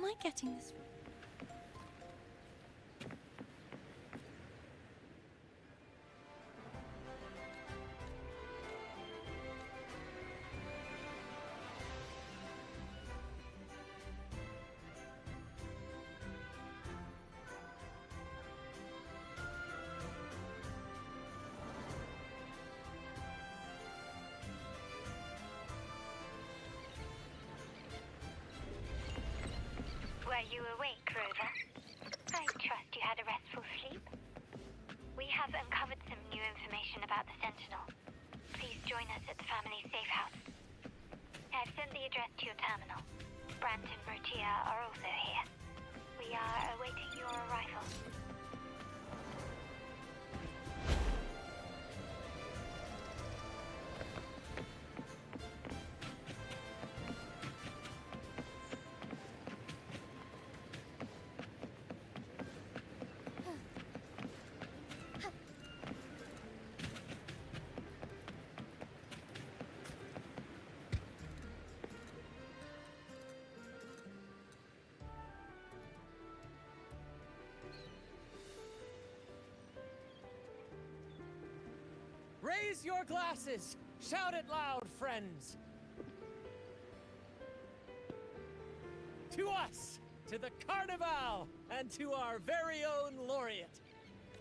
am I getting this from? Were you awake, Rover? I trust you had a restful sleep. We have uncovered some new information about the Sentinel. Please join us at the family safe house. I've sent the address to your terminal. Brant and Bertia are also here. We are awaiting your arrival. Raise your glasses! Shout it loud, friends! To us! To the Carnival! And to our very own laureate!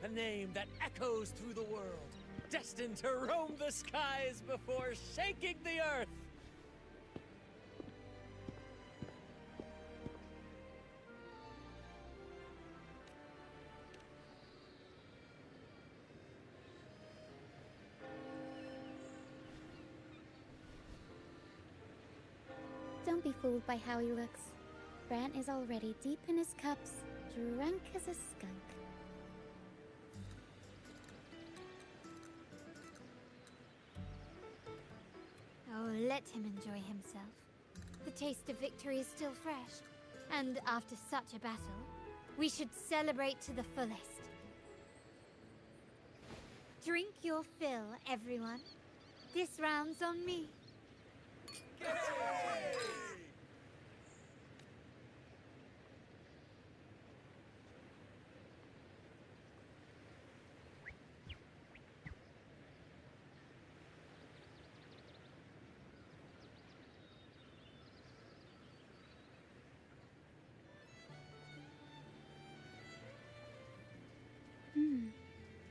A name that echoes through the world, destined to roam the skies before shaking the earth! Don't be fooled by how he looks. Brant is already deep in his cups, drunk as a skunk. Oh, let him enjoy himself. The taste of victory is still fresh. And after such a battle, we should celebrate to the fullest. Drink your fill, everyone. This round's on me.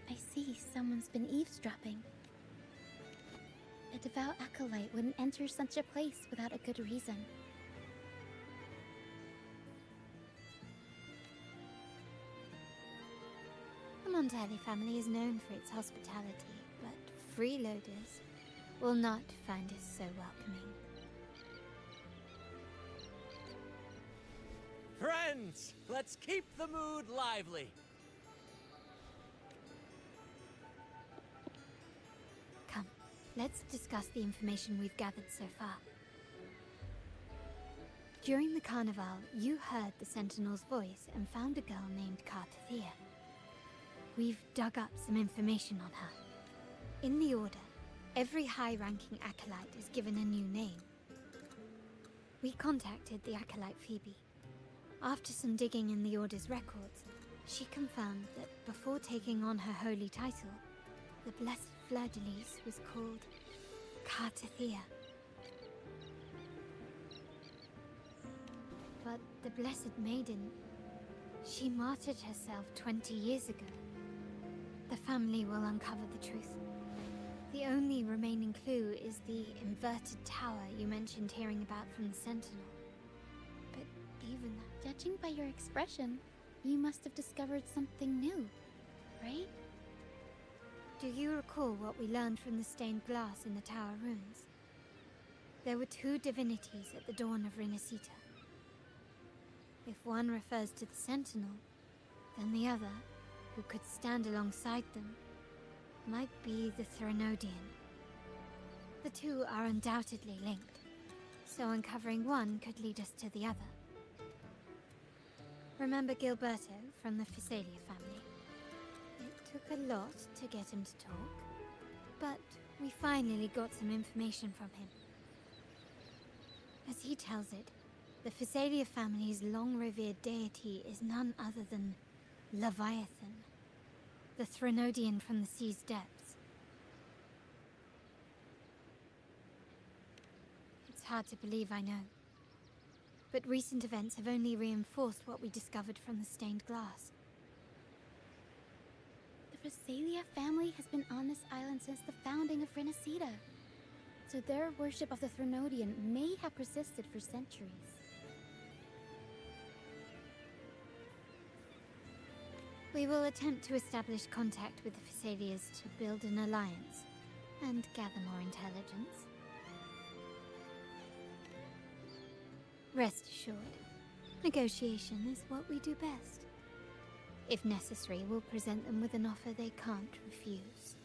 I see someone's been eavesdropping. A devout acolyte wouldn't enter such a place without a good reason. The Montelli family is known for its hospitality, but freeloaders will not find us so welcoming. Friends, let's keep the mood lively. Come, let's discuss the information we've gathered so far. During the Carnival, you heard the Sentinel's voice and found a girl named Carthethiya. We've dug up some information on her. In the Order, every high-ranking acolyte is given a new name. We contacted the acolyte Phoebe. After some digging in the Order's records, she confirmed that before taking on her holy title, the Blessed Fleur-de-Lis was called Carthethiya. But the Blessed Maiden, she martyred herself 20 years ago. The family will uncover the truth. The only remaining clue is the inverted tower you mentioned hearing about from the Sentinel. But even that... Judging by your expression, you must have discovered something new, right? Do you recall what we learned from the stained glass in the tower ruins? There were two divinities at the dawn of Renacita. If one refers to the Sentinel, then the other, who could stand alongside them, might be the Threnodian. The two are undoubtedly linked, so uncovering one could lead us to the other. Remember Gilberto from the Physalia family? It took a lot to get him to talk, but we finally got some information from him. As he tells it, The Physalia family's long-revered deity is none other than Leviathan, the Threnodian from the sea's depths. It's hard to believe, I know. But recent events have only reinforced what we discovered from the stained glass. The Physalia family has been on this island since the founding of Renacida. So their worship of the Threnodian may have persisted for centuries. We will attempt to establish contact with the Physalias to build an alliance and gather more intelligence. Rest assured, negotiation is what we do best. If necessary, we'll present them with an offer they can't refuse.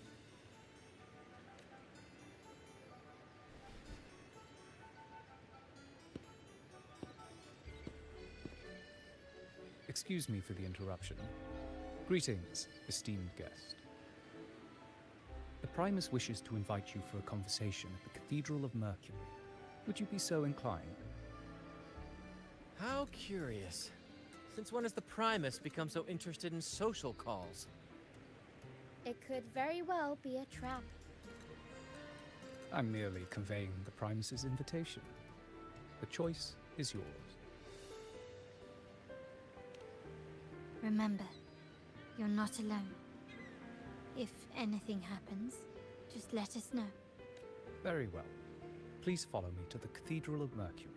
Excuse me for the interruption. Greetings, esteemed guest. The Primus wishes to invite you for a conversation at the Cathedral of Mercury. Would you be so inclined? How curious. Since when has the Primus become so interested in social calls? It could very well be a trap. I'm merely conveying the Primus's invitation. The choice is yours. Remember, you're not alone. If anything happens, just let us know. Very well. Please follow me to the Cathedral of Mercury.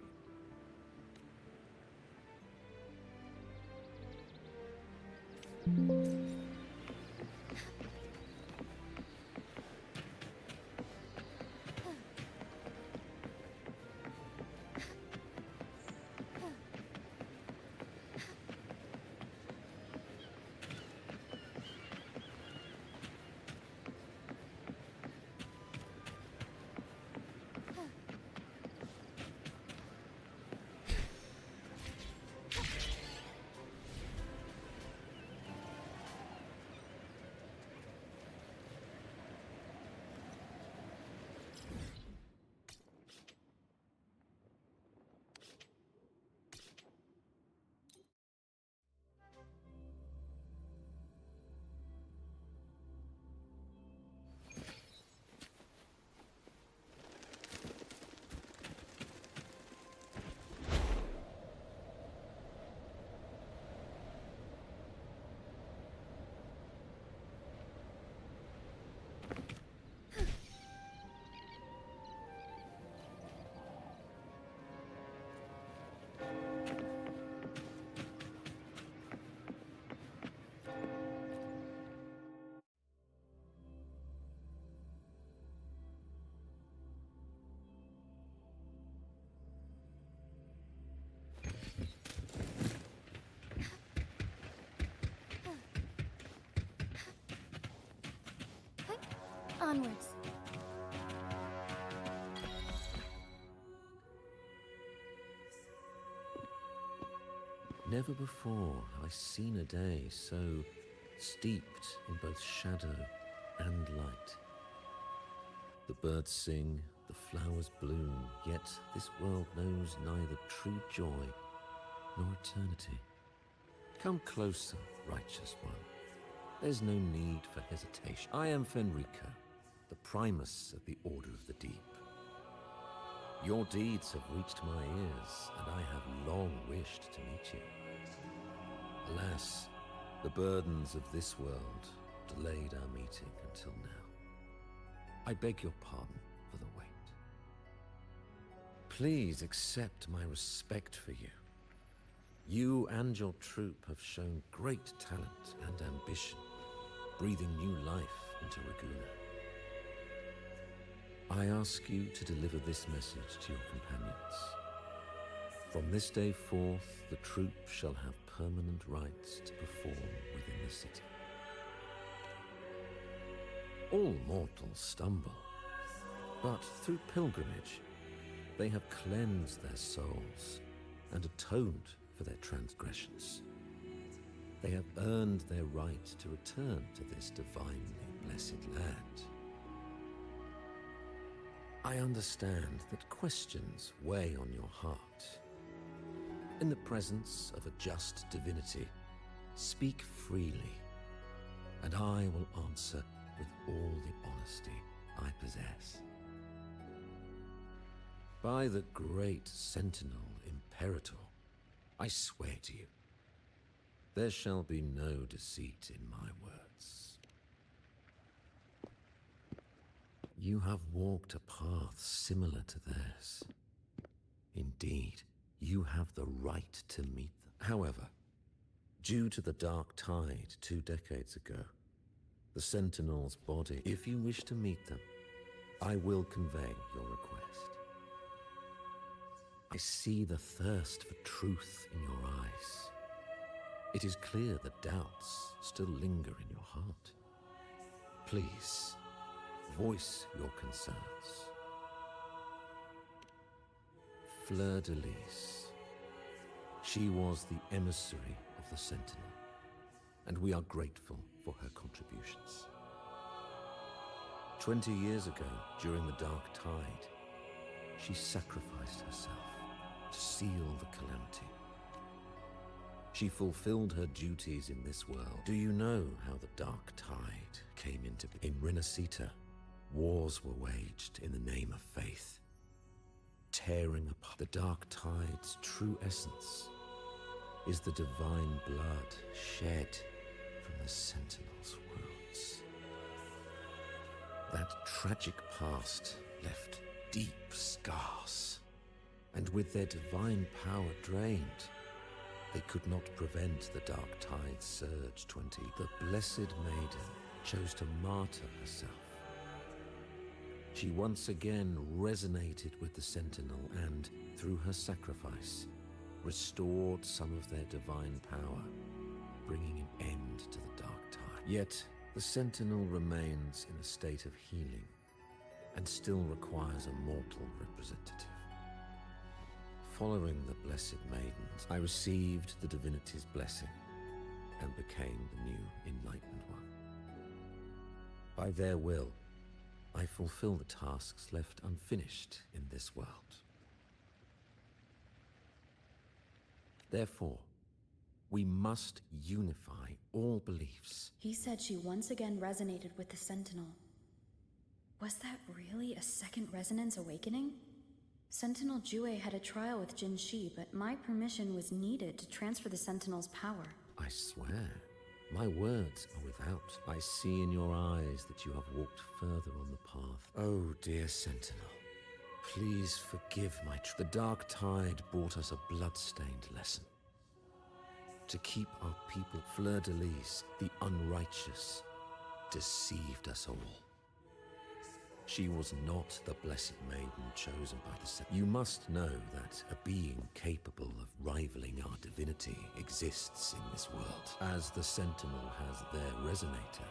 Onwards. Never before have I seen a day so steeped in both shadow and light. The birds sing, the flowers bloom, yet this world knows neither true joy nor eternity. Come closer, righteous one. There's no need for hesitation. I am Fenrico, the Primus of the Order of the Deep. Your deeds have reached my ears, and I have long wished to meet you. Alas, the burdens of this world delayed our meeting until now. I beg your pardon for the wait. Please accept my respect for you. You and your troop have shown great talent and ambition, breathing new life into Raguna. I ask you to deliver this message to your companions. From this day forth, the troop shall have permanent rights to perform within the city. All mortals stumble, but through pilgrimage, they have cleansed their souls and atoned for their transgressions. They have earned their right to return to this divinely blessed land. I understand that questions weigh on your heart. In the presence of a just divinity, speak freely, and I will answer with all the honesty I possess. By the great Sentinel Imperator, I swear to you, there shall be no deceit in my words. You have walked a path similar to theirs. Indeed, you have the right to meet them. However, due to the Dark Tide 2 decades ago, the Sentinel's body, if you wish to meet them, I will convey your request. I see the thirst for truth in your eyes. It is clear that doubts still linger in your heart. Please, voice your concerns. Fleur-de-Lis. She was the emissary of the Sentinel, and we are grateful for her contributions. 20 years ago, during the Dark Tide, she sacrificed herself to seal the calamity. She fulfilled her duties in this world. Do you know how the Dark Tide came into being? In Rinascita, wars were waged in the name of faith, tearing apart. The Dark Tide's true essence is the divine blood shed from the Sentinel's wounds. That tragic past left deep scars, and with their divine power drained, they could not prevent the Dark Tide's surge. The Blessed Maiden chose to martyr herself. She once again resonated with the Sentinel and, through her sacrifice, restored some of their divine power, bringing an end to the Dark Tide. Yet, the Sentinel remains in a state of healing and still requires a mortal representative. Following the Blessed Maidens, I received the divinity's blessing and became the new Enlightened One. By their will, I fulfill the tasks left unfinished in this world. Therefore, we must unify all beliefs. He said she once again resonated with the Sentinel. Was that really a second resonance awakening? Sentinel Jue had a trial with Jin Shi, but my permission was needed to transfer the Sentinel's power. I swear, my words are without. I see in your eyes that you have walked further on the path. Oh, dear Sentinel, please forgive my The Dark Tide brought us a blood-stained lesson. To keep our people. Fleur-de-Lis, the unrighteous, deceived us all. She was not the Blessed Maiden chosen by the Sentinel. You must know that a being capable of rivaling our divinity exists in this world. As the Sentinel has their resonator,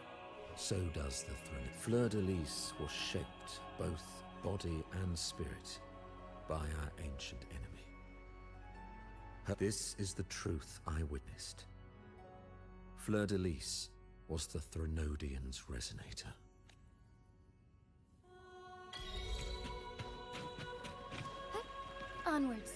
so does the Throne. Fleur-de-Lis was shaped, both body and spirit, by our ancient enemy. This is the truth I witnessed. Fleur-de-Lis was the Threnodian's resonator. Onwards.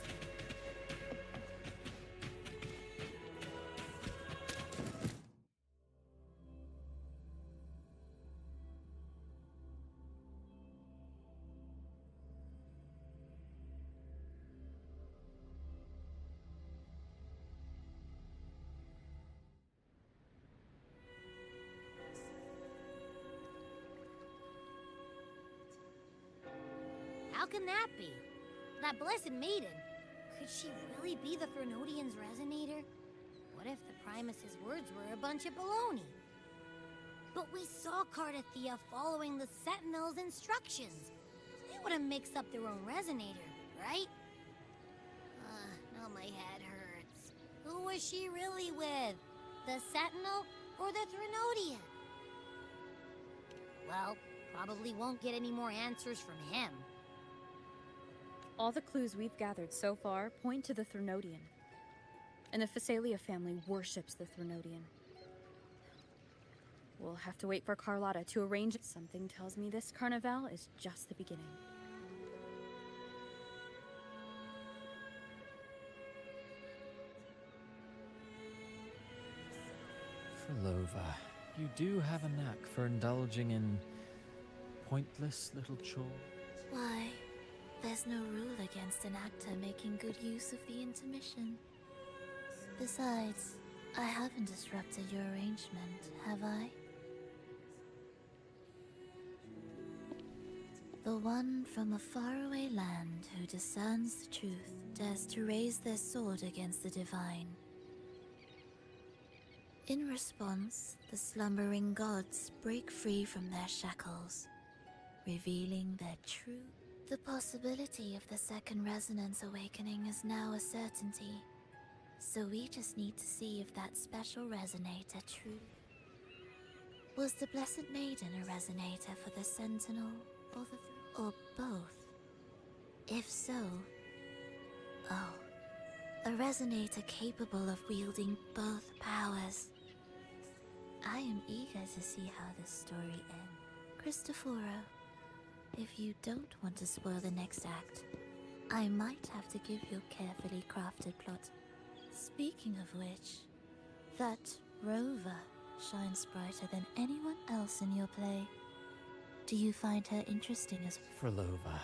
How can that be? That Blessed Maiden, could she really be the Threnodian's resonator? What if the Primus's words were a bunch of baloney? But we saw Carthethiya following the Sentinel's instructions. They would have mixed up their own resonator, right? Now my head hurts. Who was she really with? The Sentinel or the Threnodian? Well, probably won't get any more answers from him. All the clues we've gathered so far point to the Threnodian. And the Phasalia family worships the Threnodian. We'll have to wait for Carlotta to arrange it. Something tells me this Carnival is just the beginning. Rover, you do have a knack for indulging in pointless little chores. Why? There's no rule against an actor making good use of the intermission. Besides, I haven't disrupted your arrangement, have I? The one from a faraway land who discerns the truth dares to raise their sword against the divine. In response, the slumbering gods break free from their shackles, revealing their truth. The possibility of the second resonance awakening is now a certainty, so we just need to see if that special resonator true. Was the Blessed Maiden a resonator for the Sentinel, or both? If so, a resonator capable of wielding both powers. I am eager to see how this story ends. Cristoforo, if you don't want to spoil the next act, I might have to give you a carefully crafted plot. Speaking of which, that Rover shines brighter than anyone else in your play. Do you find her interesting as... Frolova,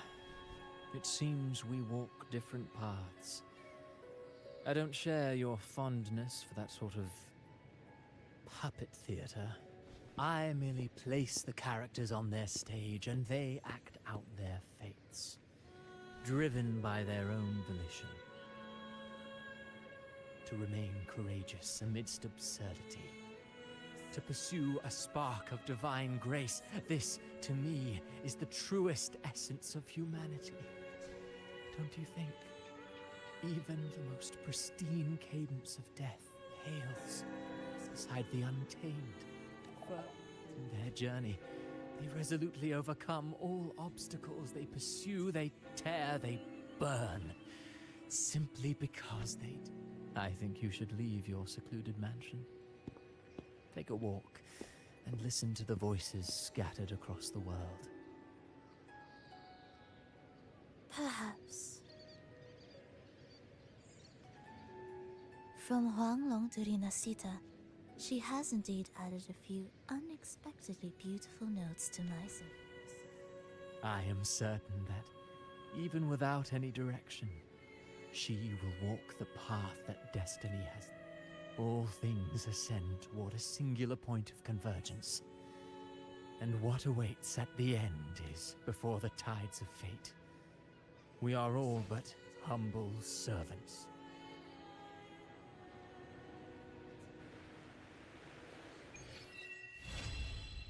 it seems we walk different paths. I don't share your fondness for that sort of puppet theater. I merely place the characters on their stage and they act out their fates, driven by their own volition. To remain courageous amidst absurdity. To pursue a spark of divine grace. This, to me, is the truest essence of humanity. Don't you think? Even the most pristine cadence of death pales beside the untamed. In their journey, they resolutely overcome all obstacles. They pursue, they tear, they burn. Simply because they... I think you should leave your secluded mansion. Take a walk and listen to the voices scattered across the world. Perhaps. From Huanglong to Rinasita, she has indeed added a few unexpectedly beautiful notes to my song. I am certain that, even without any direction, she will walk the path that destiny has. All things ascend toward a singular point of convergence. And what awaits at the end is before the tides of fate. We are all but humble servants.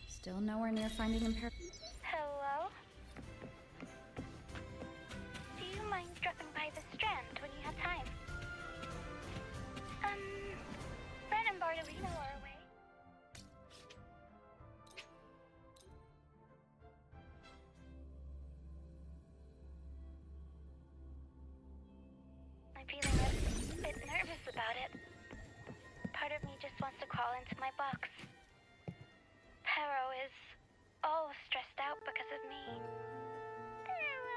Still nowhere near finding impair. Hello? Do you mind dropping by the Strand when you have time? Ren and Bardolino are away. I'm feeling a bit nervous about it. Part of me just wants to crawl into my box. Pero is all stressed out because of me. Pero.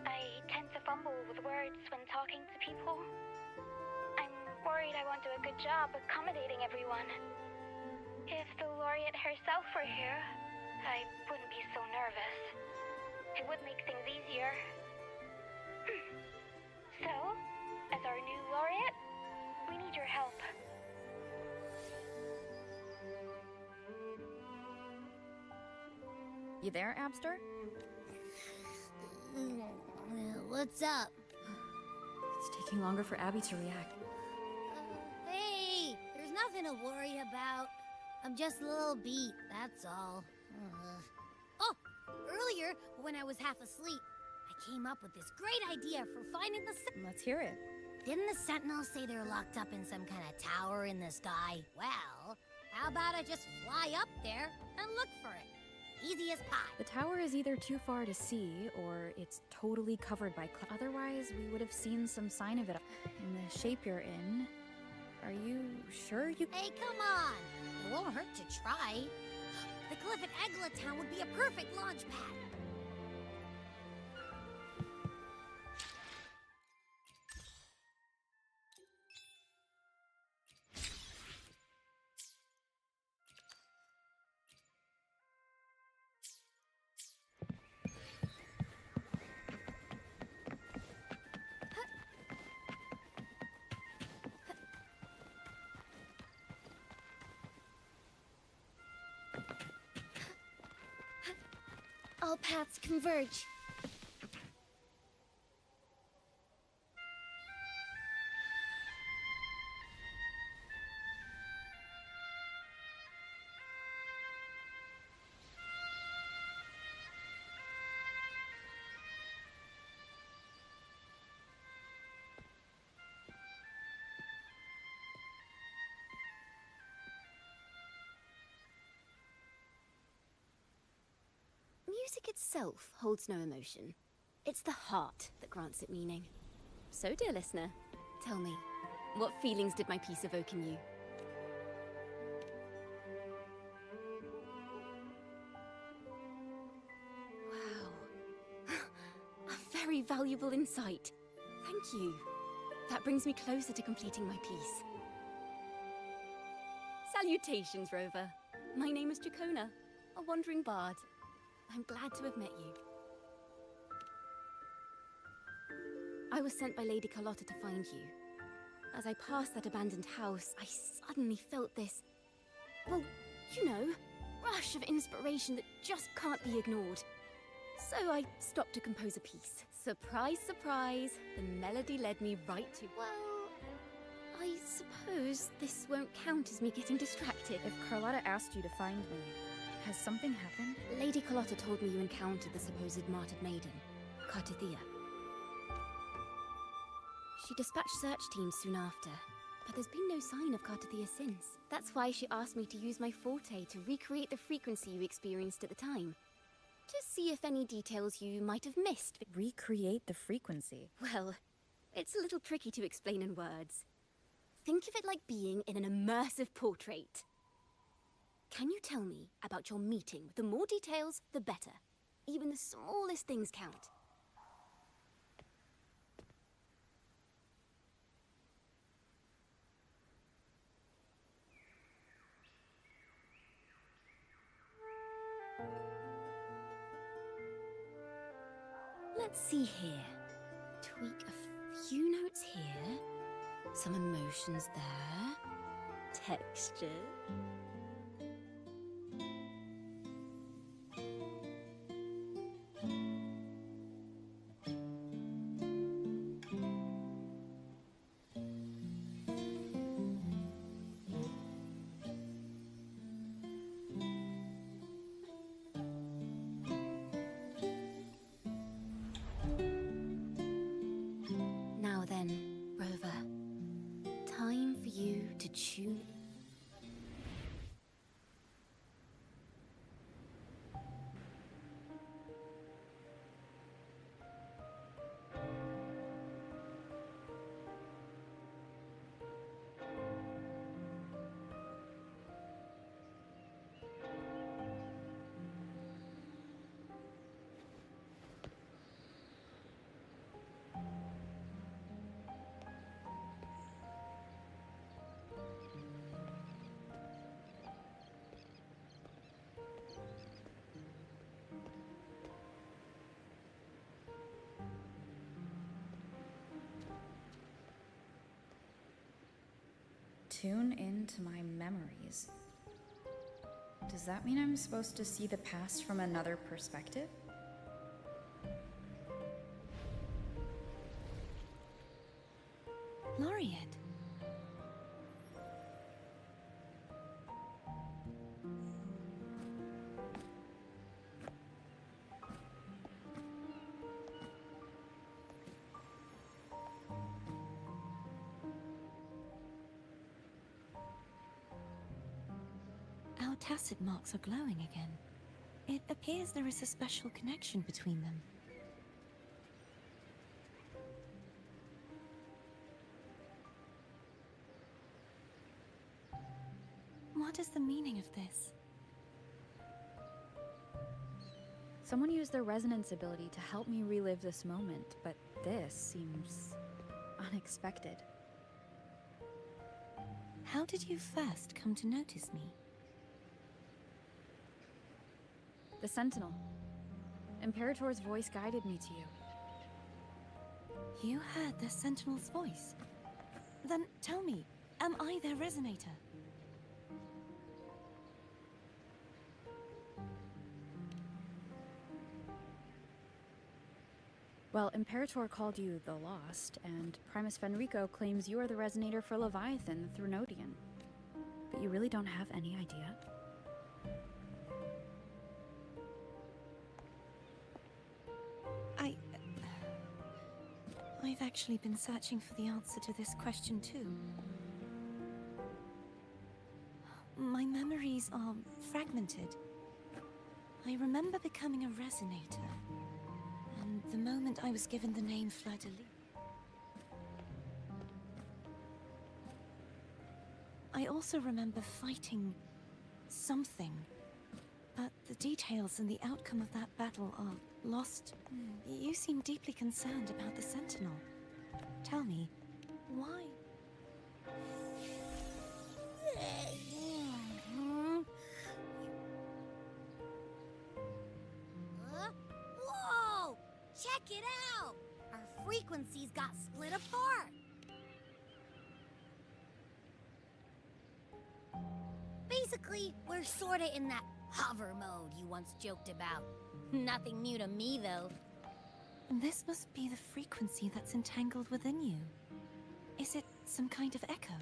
I tend to fumble with words when talking to people. I'm worried I won't do a good job accommodating everyone. If the laureate herself were here, I wouldn't be so nervous. It would make things easier. So, as our new laureate, we need your help. You there, Abster? What's up? It's taking longer for Abby to react. Hey, there's nothing to worry about. I'm just a little beat, that's all. Oh, earlier, when I was half asleep, I came up with this great idea for finding the... Let's hear it. Didn't the Sentinels say they're locked up in some kind of tower in the sky? Well, how about I just fly up there and look for it? Easy as pie. The tower is either too far to see, or it's totally covered by clouds. Otherwise, we would have seen some sign of it. In the shape you're in, are you sure you... Hey, come on! It won't hurt to try. The cliff at Eglatown would be a perfect launch pad. All paths converge. Music itself holds no emotion. It's the heart that grants it meaning. So, dear listener, tell me, what feelings did my piece evoke in you? Wow. A very valuable insight. Thank you. That brings me closer to completing my piece. Salutations, Rover. My name is Dracona, a wandering bard. I'm glad to have met you. I was sent by Lady Carlotta to find you. As I passed that abandoned house, I suddenly felt this, well, you know, rush of inspiration that just can't be ignored. So I stopped to compose a piece. Surprise, surprise, the melody led me right to... Well, I suppose this won't count as me getting distracted. If Carlotta asked you to find me, has something happened? Lady Carlotta told me you encountered the supposed martyred maiden, Carthethiya. She dispatched search teams soon after, but there's been no sign of Carthethiya since. That's why she asked me to use my forte to recreate the frequency you experienced at the time. To see if any details you might have missed. Recreate the frequency? Well, it's a little tricky to explain in words. Think of it like being in an immersive portrait. Can you tell me about your meeting? The more details, the better. Even the smallest things count. Let's see here. Tweak a few notes here. Some emotions there. Texture. Now then, Rover, time for you to tune. Tune into my memories. Does that mean I'm supposed to see the past from another perspective? Laureate. Our tacit marks are glowing again. It appears there is a special connection between them. What is the meaning of this? Someone used their resonance ability to help me relive this moment, but this seems unexpected. How did you first come to notice me? The Sentinel. Imperator's voice guided me to you. You heard the Sentinel's voice? Then tell me, am I their resonator? Well, Imperator called you the Lost, and Primus Fenrico claims you are the resonator for Leviathan, the Thrunodian. But you really don't have any idea? I've actually been searching for the answer to this question too. My memories are fragmented. I remember becoming a resonator, and the moment I was given the name Fleur-de-Lis. I also remember fighting something, but the details and the outcome of that battle are lost. You seem deeply concerned about the Sentinel. Tell me, why? Whoa! Check it out! Our frequencies got split apart. Basically, we're sorta in that hover mode you once joked about. Nothing new to me, though. This must be the frequency that's entangled within you. Is it some kind of echo?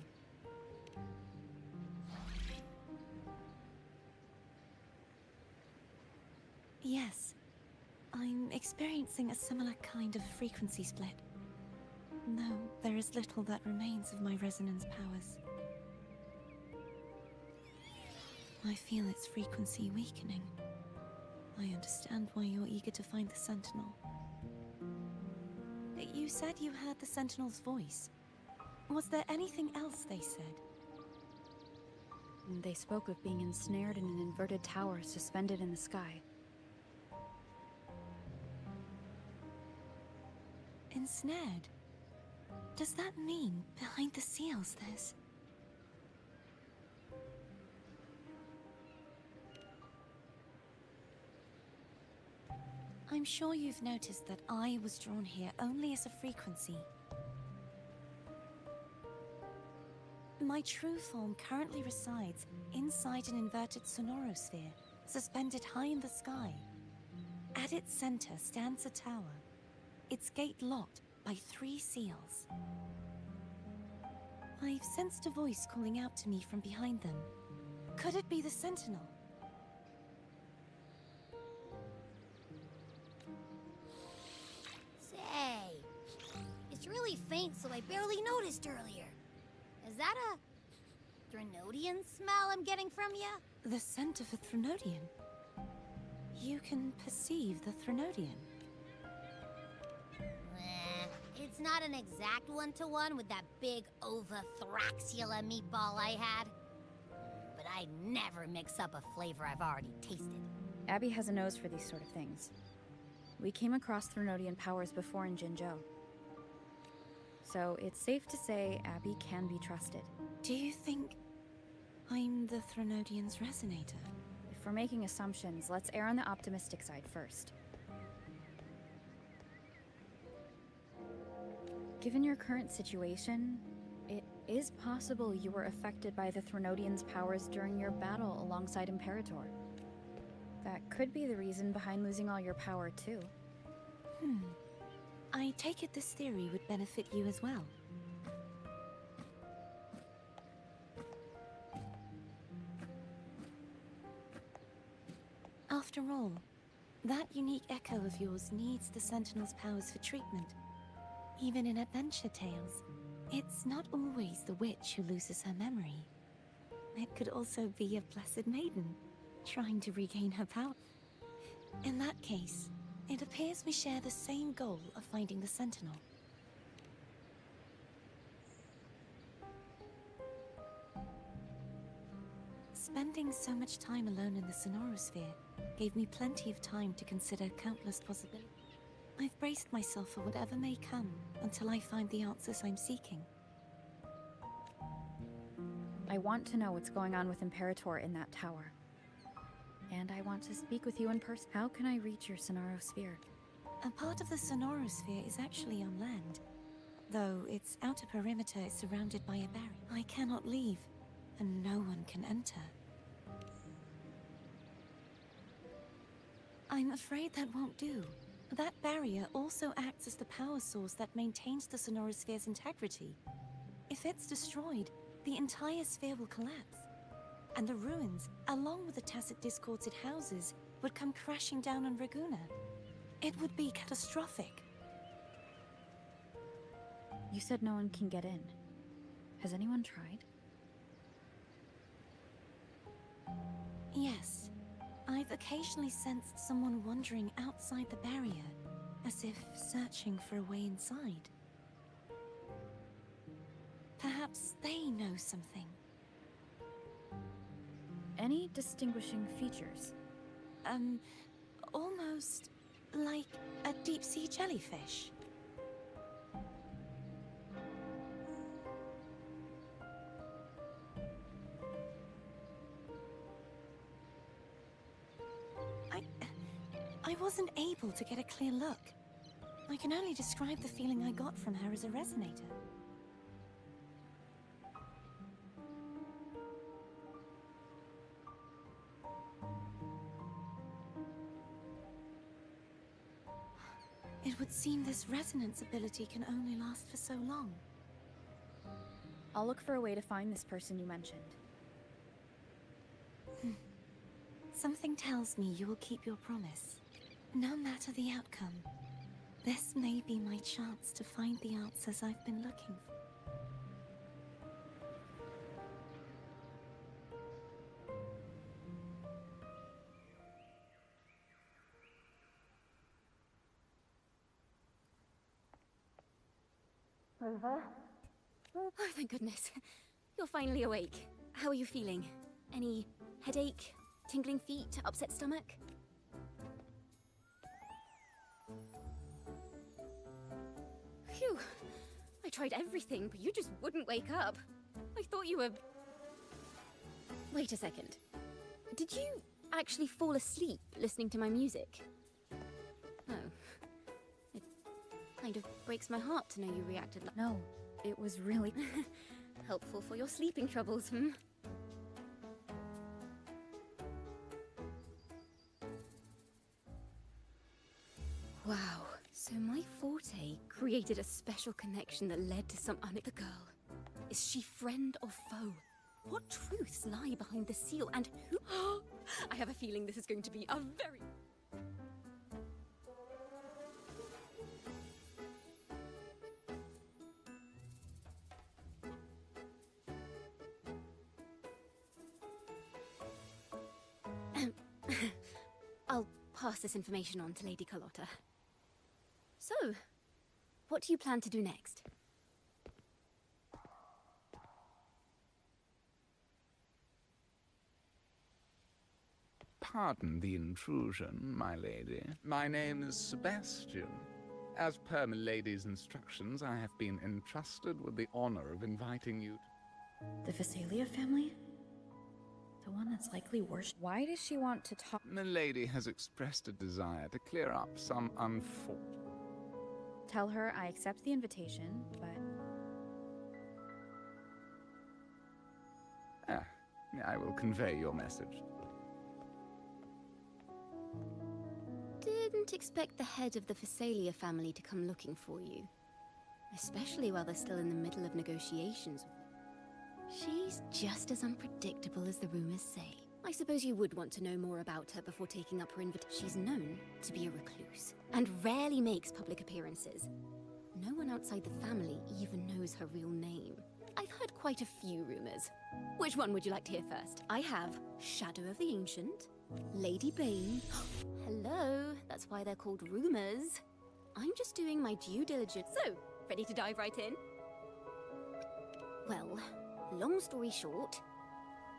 Yes. I'm experiencing a similar kind of frequency split. No, there is little that remains of my resonance powers. I feel its frequency weakening. I understand why you're eager to find the Sentinel. You said you heard the Sentinel's voice. Was there anything else they said? They spoke of being ensnared in an inverted tower suspended in the sky. Ensnared? Does that mean behind the seals there's... I'm sure you've noticed that I was drawn here only as a frequency. My true form currently resides inside an inverted sonorosphere, suspended high in the sky. At its center stands a tower, its gate locked by 3 seals. I've sensed a voice calling out to me from behind them. Could it be the Sentinel? Say, it's really faint, so I barely noticed earlier. Is that a Thrunodian smell I'm getting from you? The scent of a Thrunodian? You can perceive the Thrunodian? It's not an exact one-to-one with that big Ovathraxula meatball I had. But I never mix up a flavor I've already tasted. Abby has a nose for these sort of things. We came across Thrunodian powers before in Jinzhou. So it's safe to say Abby can be trusted. Do you think I'm the Thrunodian's resonator? If we're making assumptions, let's err on the optimistic side first. Given your current situation, it is possible you were affected by the Thrunodian's powers during your battle alongside Imperator. That could be the reason behind losing all your power, too. I take it this theory would benefit you as well. After all, that unique echo of yours needs the Sentinel's powers for treatment. Even in adventure tales, it's not always the witch who loses her memory. It could also be a blessed maiden, trying to regain her power. In that case, it appears we share the same goal of finding the Sentinel. Spending so much time alone in the sonorosphere gave me plenty of time to consider countless possibilities. I've braced myself for whatever may come until I find the answers I'm seeking. I want to know what's going on with Imperator in that tower. And I want to speak with you in person. How can I reach your sonorosphere? A part of the sonorosphere is actually on land, though its outer perimeter is surrounded by a barrier. I cannot leave, and no one can enter. I'm afraid that won't do. That barrier also acts as the power source that maintains the Sonora Sphere's integrity. If it's destroyed, the entire sphere will collapse. And the ruins, along with the tacit discords it houses, would come crashing down on Raguna. It would be catastrophic. You said no one can get in. Has anyone tried? Yes. I've occasionally sensed someone wandering outside the barrier, as if searching for a way inside. Perhaps they know something. Any distinguishing features? Almost like a deep-sea jellyfish. I wasn't able to get a clear look. I can only describe the feeling I got from her as a resonator. It would seem this resonance ability can only last for so long. I'll look for a way to find this person you mentioned. Something tells me you will keep your promise, no matter the outcome. This may be my chance to find the answers I've been looking for. Rover? Oh, thank goodness. You're finally awake. How are you feeling? Any headache, tingling feet, upset stomach? Phew. I tried everything, but you just wouldn't wake up. I thought you were... Wait a second. Did you actually fall asleep listening to my music? Oh. It kind of breaks my heart to know you reacted like... No, it was really... Helpful for your sleeping troubles, hmm? Wow. So my forte created a special connection that led to some the girl. Is she friend or foe? What truths lie behind the seal and who? I have a feeling this is going to be a very... I'll pass this information on to Lady Carlotta. So, what do you plan to do next? Pardon the intrusion, my lady. My name is Sebastian. As per my lady's instructions, I have been entrusted with the honor of inviting you The Visalia family? The one that's likely worse. Why does she want to talk? My lady has expressed a desire to clear up some Tell her I accept the invitation, but... I will convey your message. Didn't expect the head of the Visalia family to come looking for you. Especially while they're still in the middle of negotiations. She's just as unpredictable as the rumors say. I suppose you would want to know more about her before taking up her invitation. She's known to be a recluse, and rarely makes public appearances. No one outside the family even knows her real name. I've heard quite a few rumors. Which one would you like to hear first? I have Shadow of the Ancient, Lady Bane. Hello, that's why they're called rumors. I'm just doing my due diligence. So, ready to dive right in? Well, long story short,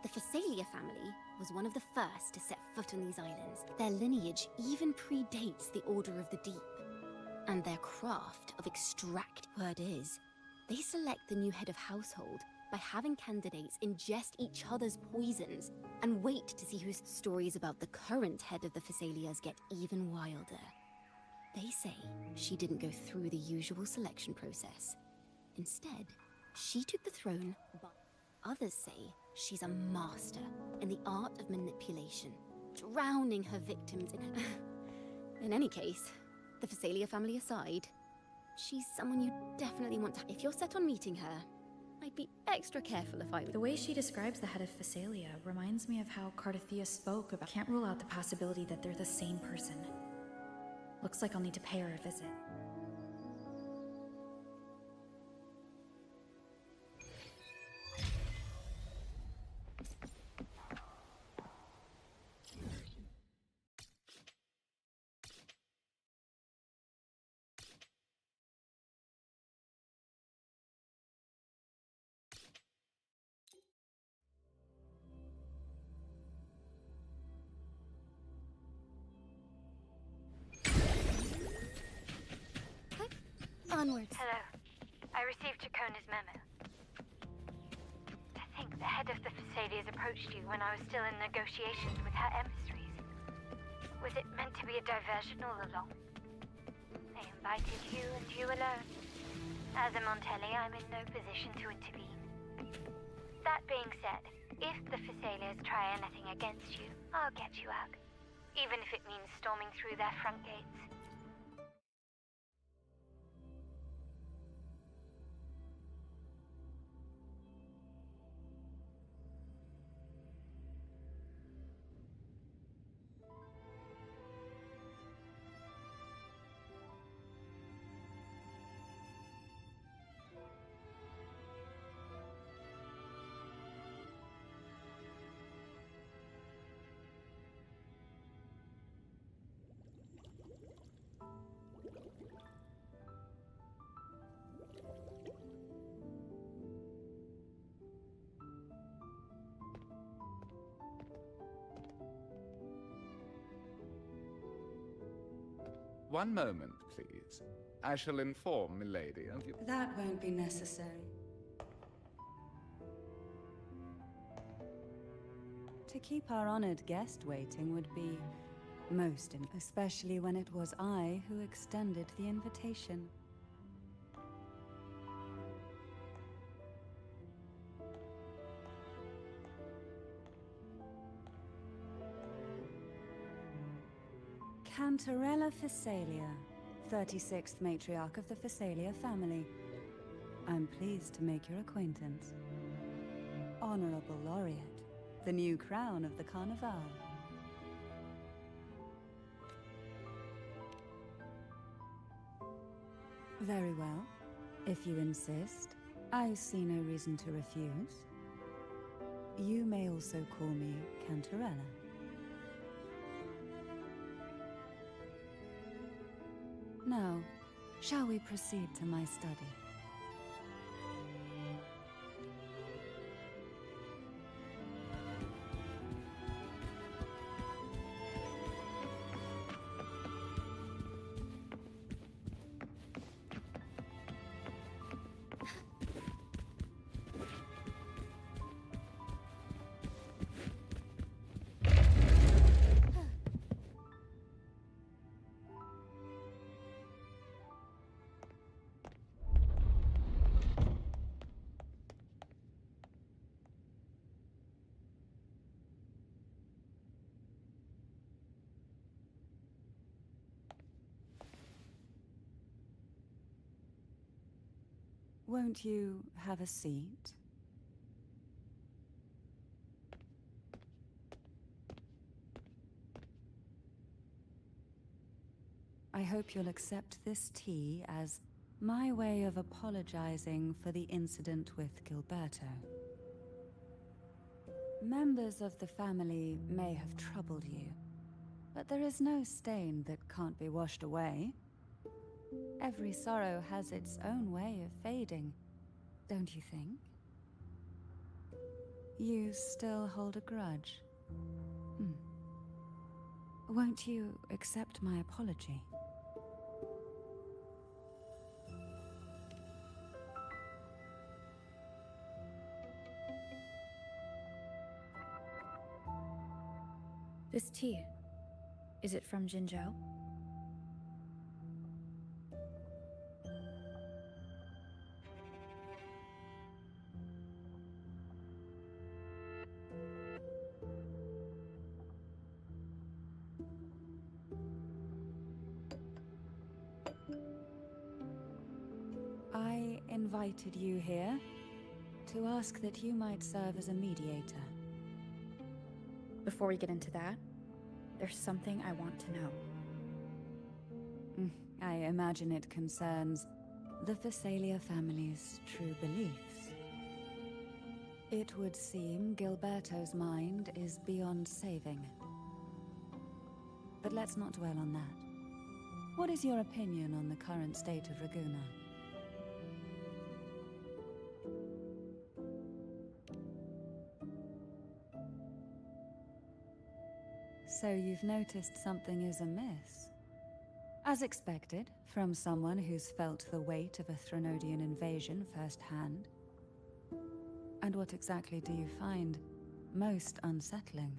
the Visalia family was one of the first to set foot on these islands. Their lineage even predates the Order of the Deep. And their craft of extract word is, they select the new head of household by having candidates ingest each other's poisons and wait to see whose stories about the current head of the Visalias get even wilder. They say she didn't go through the usual selection process. Instead, she took the throne, but others say she's a master in the art of manipulation, drowning her victims in... In any case, the Phasalia family aside, she's someone you definitely want to... If you're set on meeting her, I'd be extra careful if I were... The way she describes the head of Phasalia reminds me of how Carthethiya spoke about... Can't rule out the possibility that they're the same person. Looks like I'll need to pay her a visit. Onwards. Hello. I received Chacona's memo. I think the head of the Phasalias approached you when I was still in negotiations with her emissaries. Was it meant to be a diversion all along? They invited you and you alone. As a Montelli, I'm in no position to intervene. That being said, if the Phasalias try anything against you, I'll get you out. Even if it means storming through their front gates. One moment, please. I shall inform Milady of you. That won't be necessary. To keep our honored guest waiting would be especially when it was I who extended the invitation. Cantarella Phasalia, 36th matriarch of the Phasalia family. I'm pleased to make your acquaintance. Honorable Laureate, the new crown of the Carnival. Very well. If you insist, I see no reason to refuse. You may also call me Cantarella. Now, shall we proceed to my study? Won't you have a seat? I hope you'll accept this tea as my way of apologizing for the incident with Gilberto. Members of the family may have troubled you, but there is no stain that can't be washed away. Every sorrow has its own way of fading, don't you think? You still hold a grudge? Won't you accept my apology? This tea, is it from Jinzhou? invited you here to ask that you might serve as a mediator. Before we get into that, there's something I want to know. I imagine it concerns the Thessalia family's true beliefs. It would seem Gilberto's mind is beyond saving. But let's not dwell on that. What is your opinion on the current state of Raguna? So you've noticed something is amiss? As expected, from someone who's felt the weight of a Threnodian invasion firsthand. And what exactly do you find most unsettling?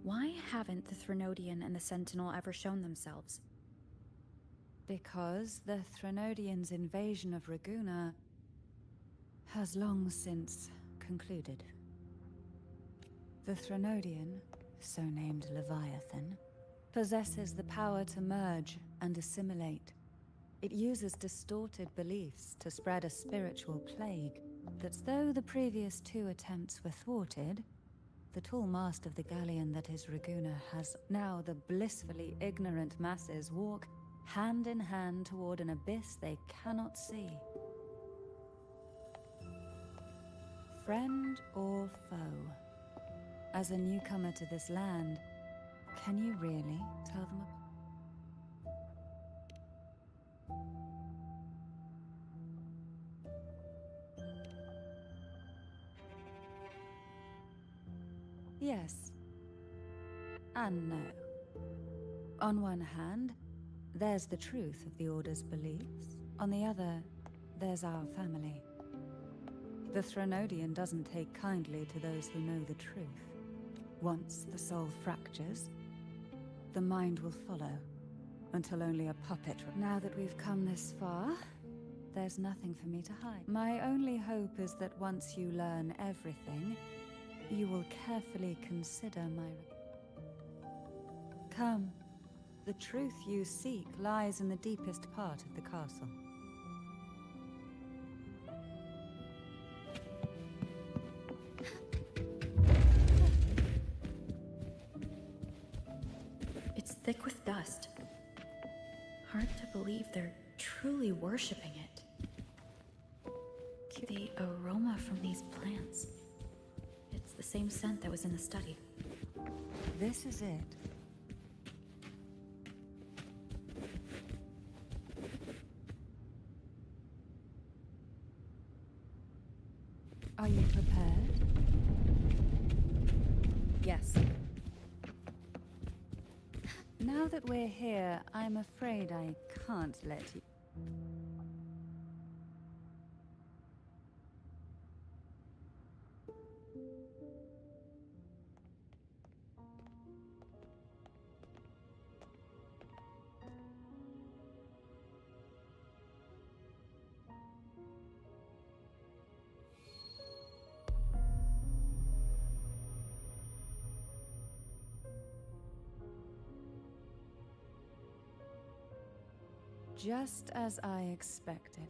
Why haven't the Threnodian and the Sentinel ever shown themselves? Because the Threnodians' invasion of Raguna has long since concluded. The Threnodian, so named Leviathan, possesses the power to merge and assimilate. It uses distorted beliefs to spread a spiritual plague that, though the previous two attempts were thwarted, the tall mast of the galleon that is Raguna has now the blissfully ignorant masses walk hand in hand toward an abyss they cannot see. Friend or foe? As a newcomer to this land, can you really tell them apart? Yes. And no. On one hand, there's the truth of the Order's beliefs. On the other, there's our family. The Threnodian doesn't take kindly to those who know the truth. Once the soul fractures, the mind will follow, until only a puppet. Now that we've come this far, there's nothing for me to hide. My only hope is that once you learn everything, you will carefully consider my... Come. The truth you seek lies in the deepest part of the castle. It's thick with dust. Hard to believe they're truly worshipping it. The aroma from these plants. It's the same scent that was in the study. This is it. Are you prepared? Yes. Now that we're here, I'm afraid I can't let you... Just as I expected.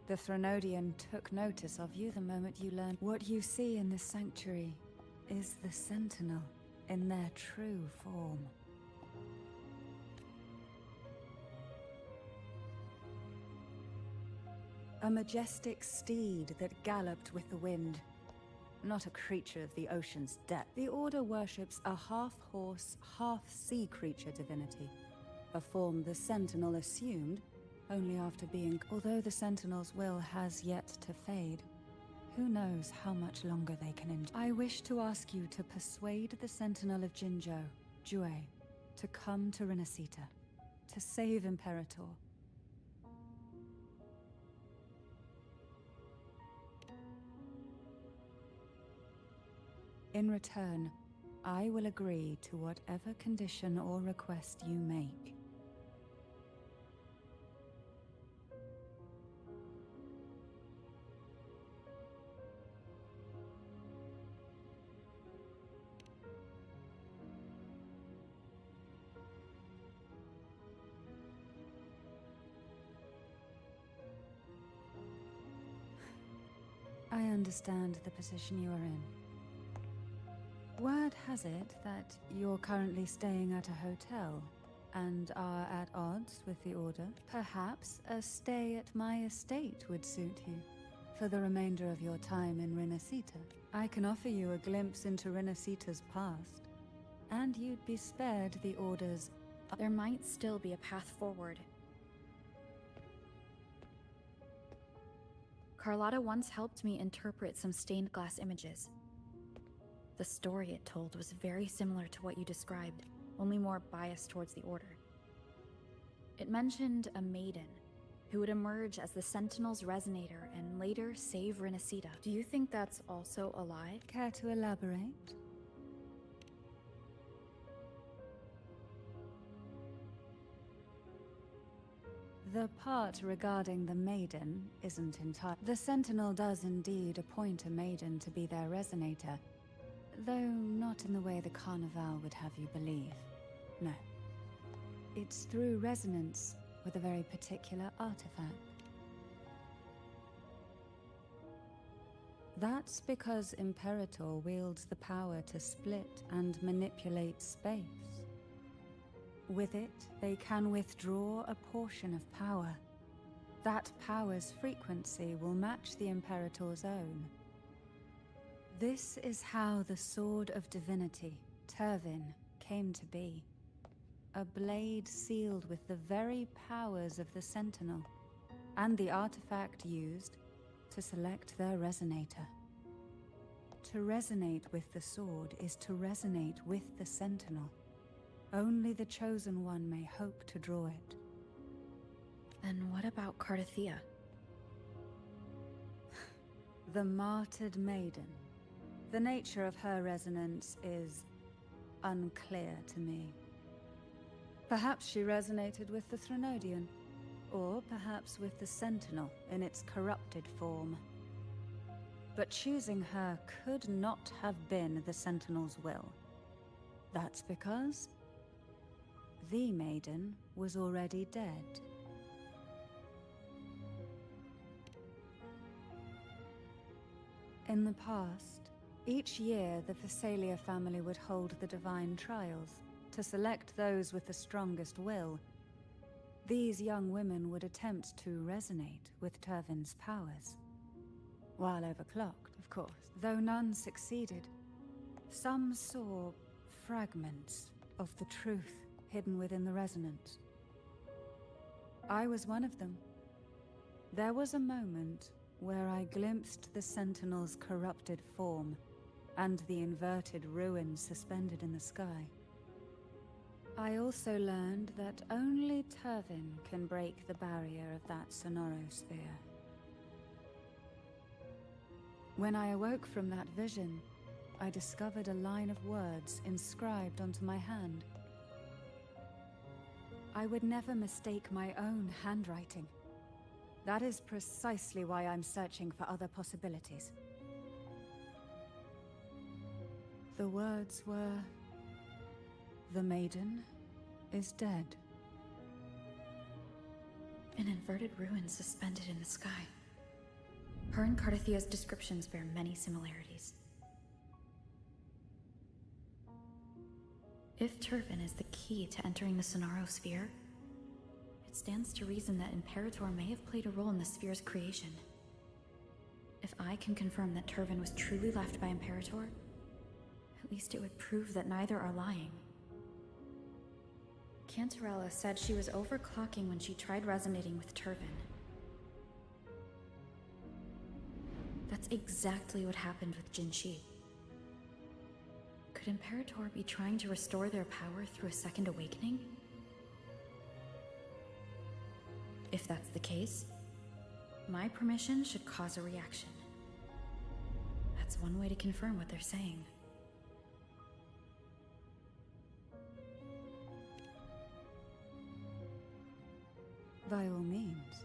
The Threnodian took notice of you the moment you learned. What you see in this sanctuary is the Sentinel in their true form. A majestic steed that galloped with the wind. Not a creature of the ocean's depth. The Order worships a half-horse, half-sea creature divinity. A form the Sentinel assumed only after being... Although the Sentinel's will has yet to fade, who knows how much longer they can endure. I wish to ask you to persuade the Sentinel of Jinzhou, Jue, to come to Renacita, to save Imperator. In return, I will agree to whatever condition or request you make. I understand the position you are in. Word has it that you're currently staying at a hotel and are at odds with the Order. Perhaps a stay at my estate would suit you for the remainder of your time in Renacita. I can offer you a glimpse into Renacita's past, and you'd be spared the Order's... There might still be a path forward. Carlotta once helped me interpret some stained glass images. The story it told was very similar to what you described, only more biased towards the Order. It mentioned a maiden who would emerge as the Sentinel's resonator and later save Renacita. Do you think that's also a lie? Care to elaborate? The part regarding the maiden isn't entirely... The Sentinel does indeed appoint a maiden to be their resonator, though not in the way the Carnival would have you believe. No. It's through resonance with a very particular artifact. That's because Imperator wields the power to split and manipulate space. With it, they can withdraw a portion of power. That power's frequency will match the Imperator's own. This is how the Sword of Divinity, Turvin, came to be. A blade sealed with the very powers of the Sentinel, and the artifact used to select their resonator. To resonate with the sword is to resonate with the Sentinel. Only the Chosen One may hope to draw it. Then what about Carthethiya? The martyred maiden. The nature of her resonance is unclear to me. Perhaps she resonated with the Threnodian, or perhaps with the Sentinel in its corrupted form. But choosing her could not have been the Sentinel's will. That's because the maiden was already dead. In the past, each year the Thessalia family would hold the divine trials to select those with the strongest will. These young women would attempt to resonate with Turvin's powers. While overclocked, of course. Though none succeeded, some saw fragments of the truth hidden within the resonance. I was one of them. There was a moment where I glimpsed the Sentinel's corrupted form and the inverted ruins suspended in the sky. I also learned that only Turvin can break the barrier of that sonorosphere. When I awoke from that vision, I discovered a line of words inscribed onto my hand. I would never mistake my own handwriting. That is precisely why I'm searching for other possibilities. The words were, "The maiden is dead." An inverted ruin suspended in the sky. Her and Carthethiya's descriptions bear many similarities. If Turvin is the key to entering the Sonarosphere, it stands to reason that Imperator may have played a role in the sphere's creation. If I can confirm that Turvin was truly left by Imperator, at least it would prove that neither are lying. Cantarella said she was overclocking when she tried resonating with Turvin. That's exactly what happened with Jinshi. Could Imperator be trying to restore their power through a second awakening? If that's the case, my permission should cause a reaction. That's one way to confirm what they're saying. By all means.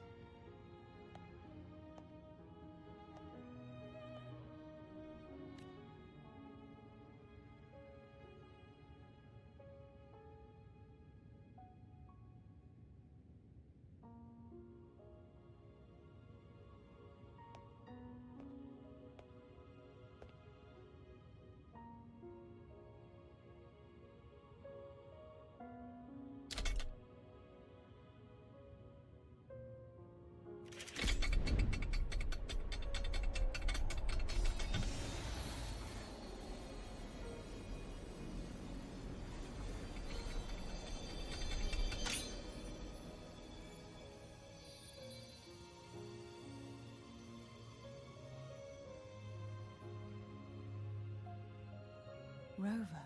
Rover.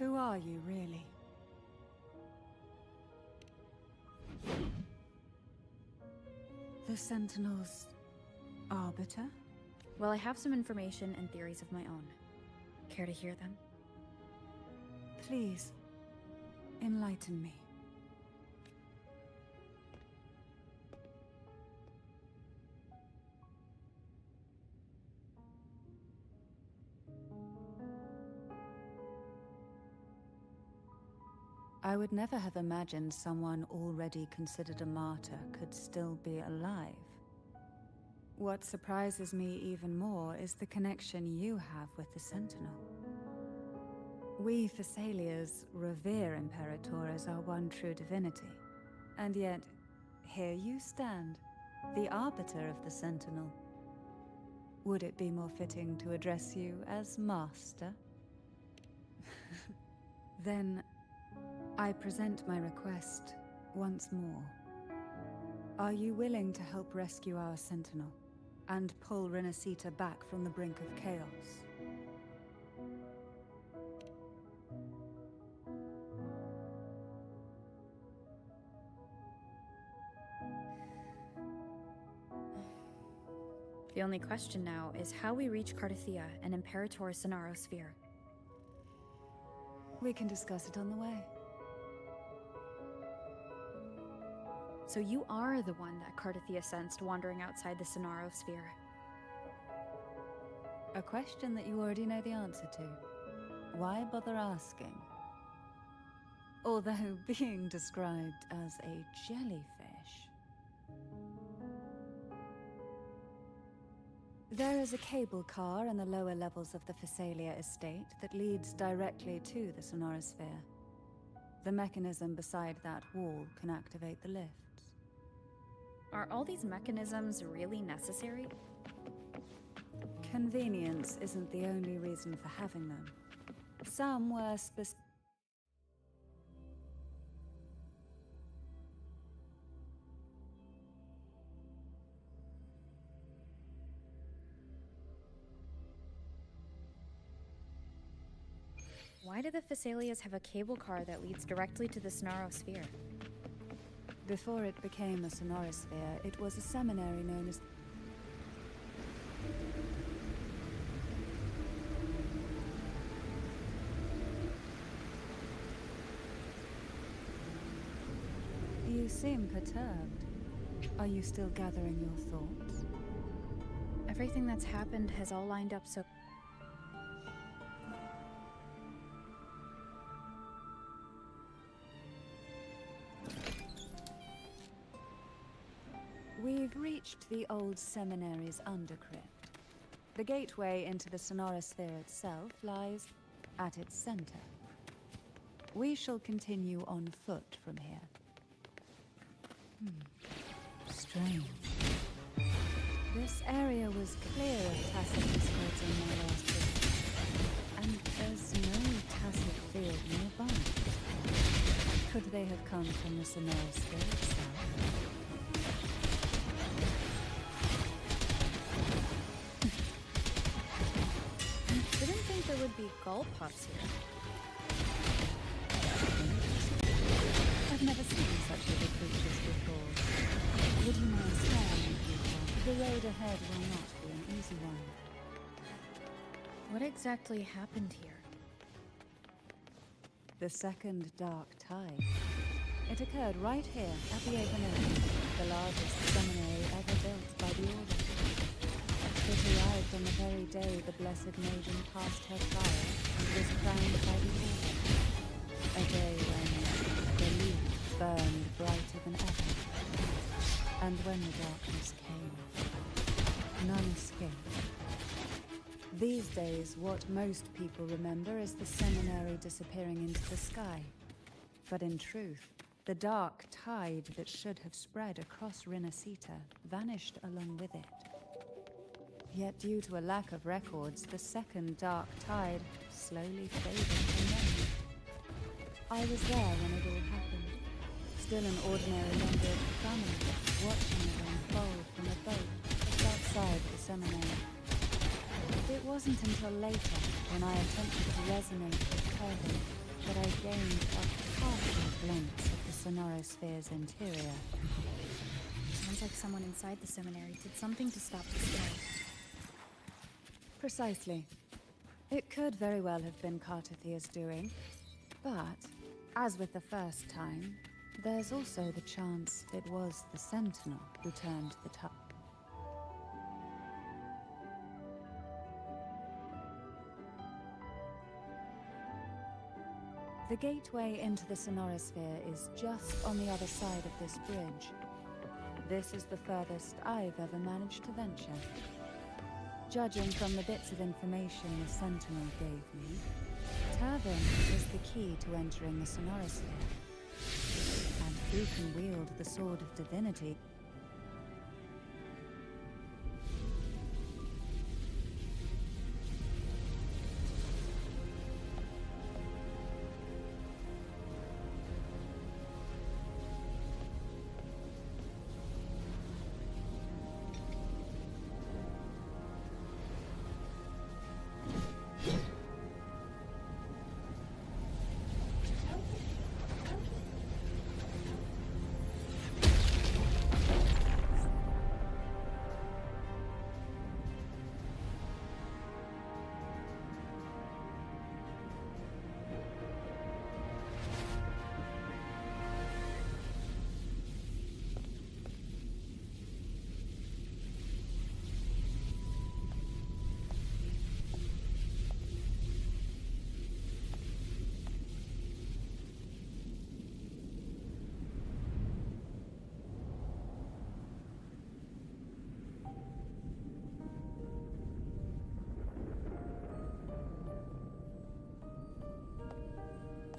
Who are you, really? The Sentinel's arbiter? Well, I have some information and theories of my own. Care to hear them? Please, enlighten me. I would never have imagined someone already considered a martyr could still be alive. What surprises me even more is the connection you have with the Sentinel. We Thessalians revere Imperator as our one true divinity, and yet, here you stand, the arbiter of the Sentinel. Would it be more fitting to address you as Master? Then, I present my request once more. Are you willing to help rescue our Sentinel and pull Renacita back from the brink of chaos? The only question now is how we reach Carthethiya and Imperator Sonaro Sphere. We can discuss it on the way. So you are the one that Carthethiya sensed wandering outside the Sonaro Sphere. A question that you already know the answer to. Why bother asking? Although being described as a jellyfish. There is a cable car in the lower levels of the Thessalia estate that leads directly to the Sonorosphere. The mechanism beside that wall can activate the lifts. Are all these mechanisms really necessary? Convenience isn't the only reason for having them. Some were Why do the Thessalians have a cable car that leads directly to the Sonaro Sphere? Before it became a Sonorosphere, it was a seminary known as... You seem perturbed. Are you still gathering your thoughts? Everything that's happened has all lined up so... We've reached the old seminary's undercrypt. The gateway into the Sonorosphere itself lies at its center. We shall continue on foot from here. Strange. This area was clear of tacit discords in my last visit, and there's no tacit field nearby. Could they have come from the Sonorosphere itself? There would be gull pups here. I've never seen such little creatures before. Would you mind sparing me, people? The road ahead will not be an easy one. What exactly happened here? The second dark tide. It occurred right here at the open end, the largest seminary ever built by the Order. It arrived on the very day the Blessed Maiden passed her trial and was crowned by the Order. A day when the leaf burned brighter than ever. And when the darkness came, none escaped. These days, what most people remember is the seminary disappearing into the sky. But in truth, the dark tide that should have spread across Renacita vanished along with it. Yet due to a lack of records, the second dark tide slowly faded from memory. I was there when it all happened, still an ordinary member of the family, watching it unfold from a boat just outside the seminary. It was wasn't until later, when I attempted to resonate with Turvin, that I gained a partial glimpse of the sonorosphere's interior. Sounds like someone inside the seminary did something to stop the sky. Precisely. It could very well have been Carthethiya's doing, but, as with the first time, there's also the chance it was the Sentinel who turned the tide. The gateway into the sonorosphere is just on the other side of this bridge. This is the furthest I've ever managed to venture. Judging from the bits of information the Sentinel gave me, Turvin is the key to entering the sonorosphere. And who can wield the Sword of Divinity?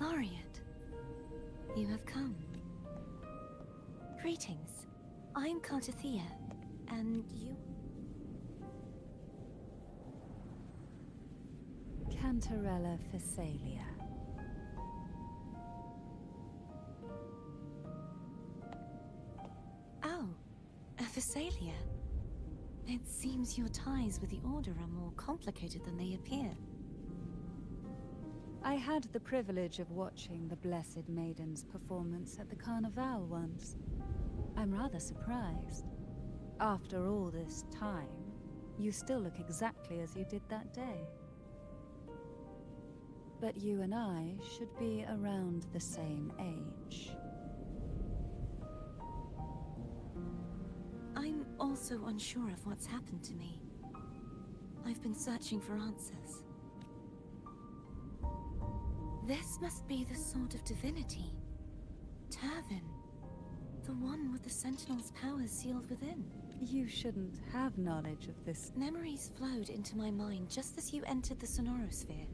Laureate, you have come. Greetings. I'm Carthethiya, and you... Cantarella Physalia. Oh, a Physalia. It seems your ties with the Order are more complicated than they appear. I had the privilege of watching the Blessed Maiden's performance at the Carnival once. I'm rather surprised. After all this time, you still look exactly as you did that day. But you and I should be around the same age. I'm also unsure of what's happened to me. I've been searching for answers. This must be the Sword of Divinity. Turvin. The one with the Sentinel's powers sealed within. You shouldn't have knowledge of this. Memories flowed into my mind just as you entered the sonorosphere,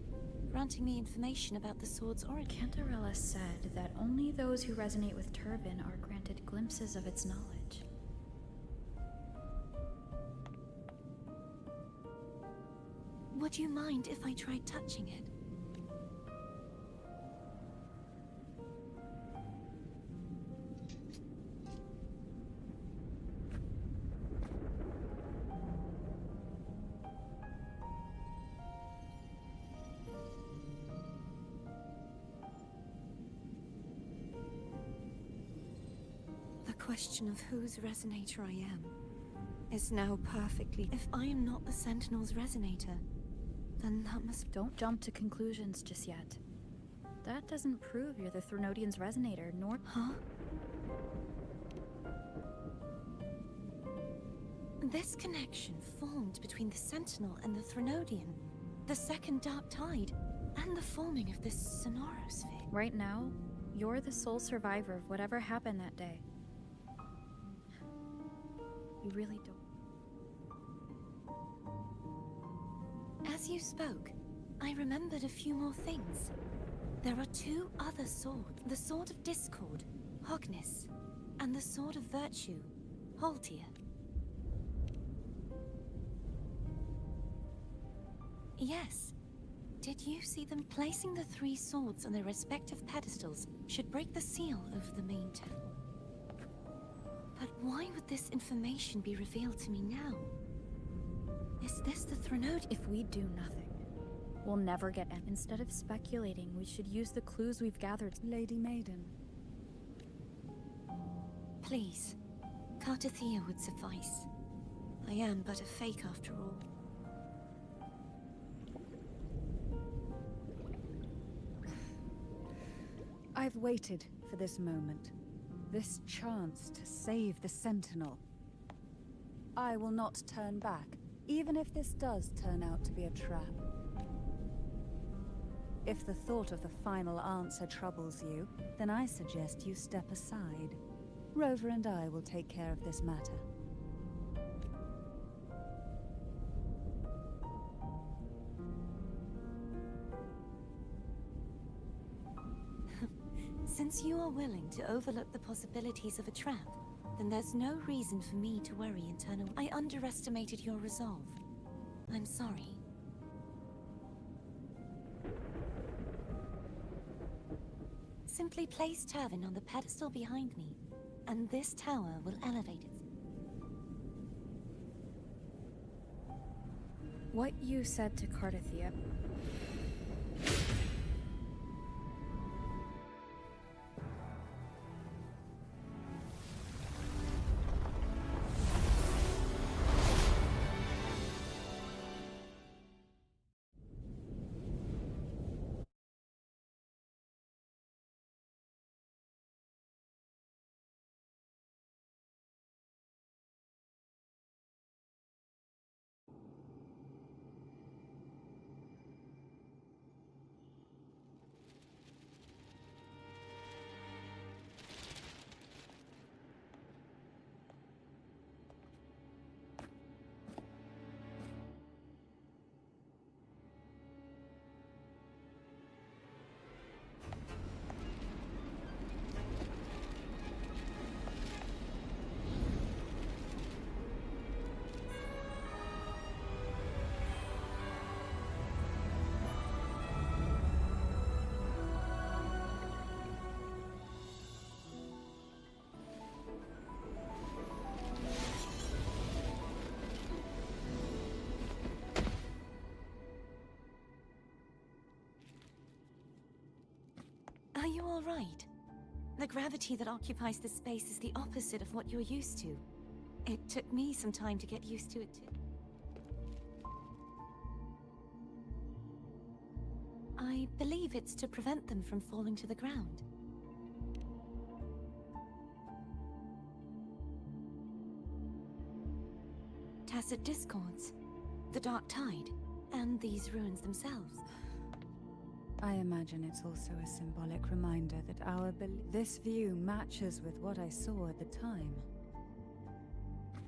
granting me information about the sword's origin. Cantarella said that only those who resonate with Turvin are granted glimpses of its knowledge. Would you mind if I tried touching it? The question of whose resonator I am is now perfectly... If I am not the Sentinel's resonator, then that must... Don't jump to conclusions just yet. That doesn't prove you're the Threnodian's resonator, nor... Huh? This connection formed between the Sentinel and the Threnodian, the second Dark Tide, and the forming of this sonorosphere. Right now, you're the sole survivor of whatever happened that day. You really don't. As you spoke, I remembered a few more things. There are two other swords. The Sword of Discord, Hognis, and the Sword of Virtue, Haltia. Yes. Did you see them? Placing the three swords on their respective pedestals should break the seal of the main temple. But why would this information be revealed to me now? Is this the Threnode? If we do nothing, we'll never get in. Instead of speculating, we should use the clues we've gathered. Lady Maiden. Please, Carthethiya would suffice. I am but a fake after all. I've waited for this moment. This chance to save the Sentinel. I will not turn back, even if this does turn out to be a trap. If the thought of the final answer troubles you, then I suggest you step aside. Rover and I will take care of this matter. Since you are willing to overlook the possibilities of a trap, then there's no reason for me to worry internally. I underestimated your resolve. I'm sorry. Simply place Turvin on the pedestal behind me, and this tower will elevate it. What you said to Carthethiya. Are you all right? The gravity that occupies this space is the opposite of what you're used to. It took me some time to get used to it too. I believe it's to prevent them from falling to the ground. Tacit discords, the Dark Tide, and these ruins themselves. I imagine it's also a symbolic reminder that this view matches with what I saw at the time.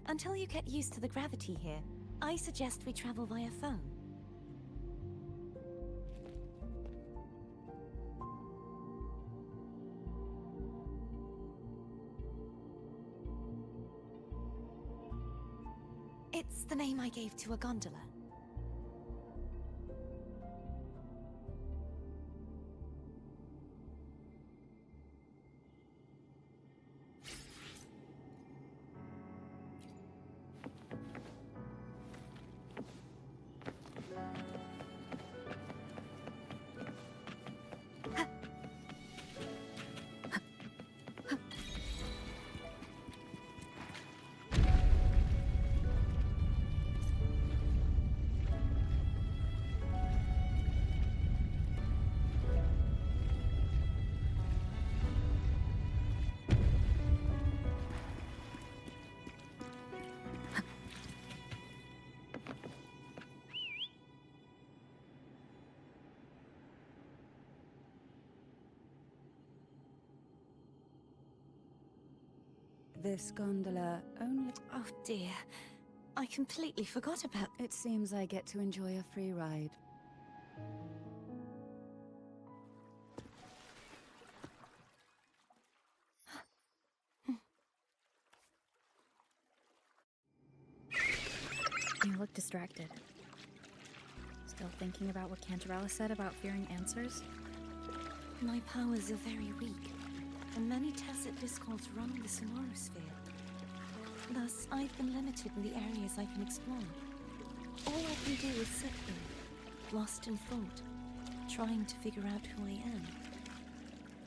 Until you get used to the gravity here, I suggest we travel via phone. It's the name I gave to a gondola. This gondola only... Oh dear, I completely forgot about... It seems I get to enjoy a free ride. You look distracted. Still thinking about what Cantarella said about fearing answers? My powers are very weak, and many tacit discords run the sonorosphere. Thus, I've been limited in the areas I can explore. All I can do is sit here, lost in thought, trying to figure out who I am.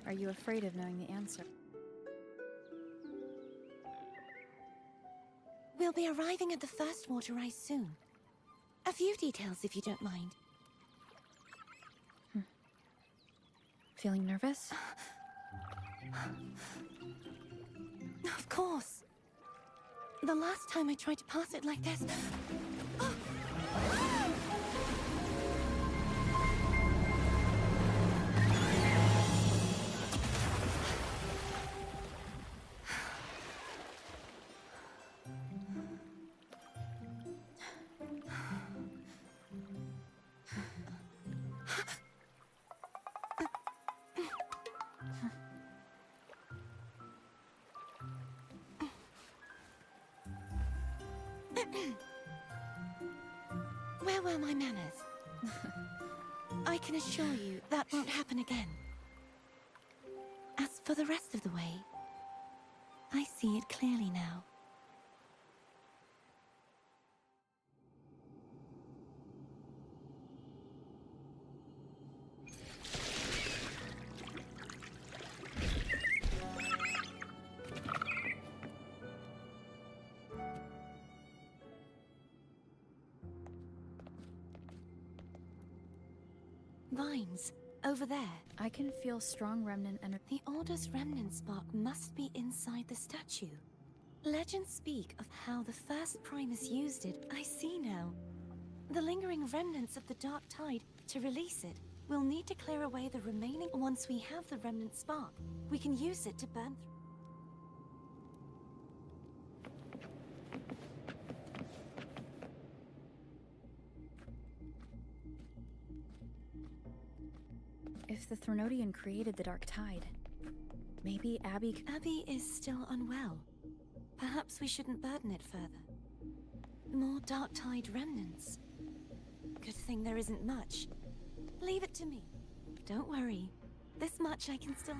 Are you afraid of knowing the answer? We'll be arriving at the first water rise soon. A few details, if you don't mind. Feeling nervous? Of course. The last time I tried to pass it like this... Where were my manners? I can assure you that won't happen again. As for the rest of the way, I see it clearly now. Vines, over there. I can feel strong remnant energy. The Order's remnant spark must be inside the statue. Legends speak of how the first Primus used it. I see now. The lingering remnants of the Dark Tide. To release it, we'll need to clear away the remaining. Once we have the remnant spark, we can use it to burn through. If the Threnodian created the Dark Tide, maybe Abby... Abby is still unwell. Perhaps we shouldn't burden it further. More Dark Tide remnants. Good thing there isn't much. Leave it to me. Don't worry. This much I can still...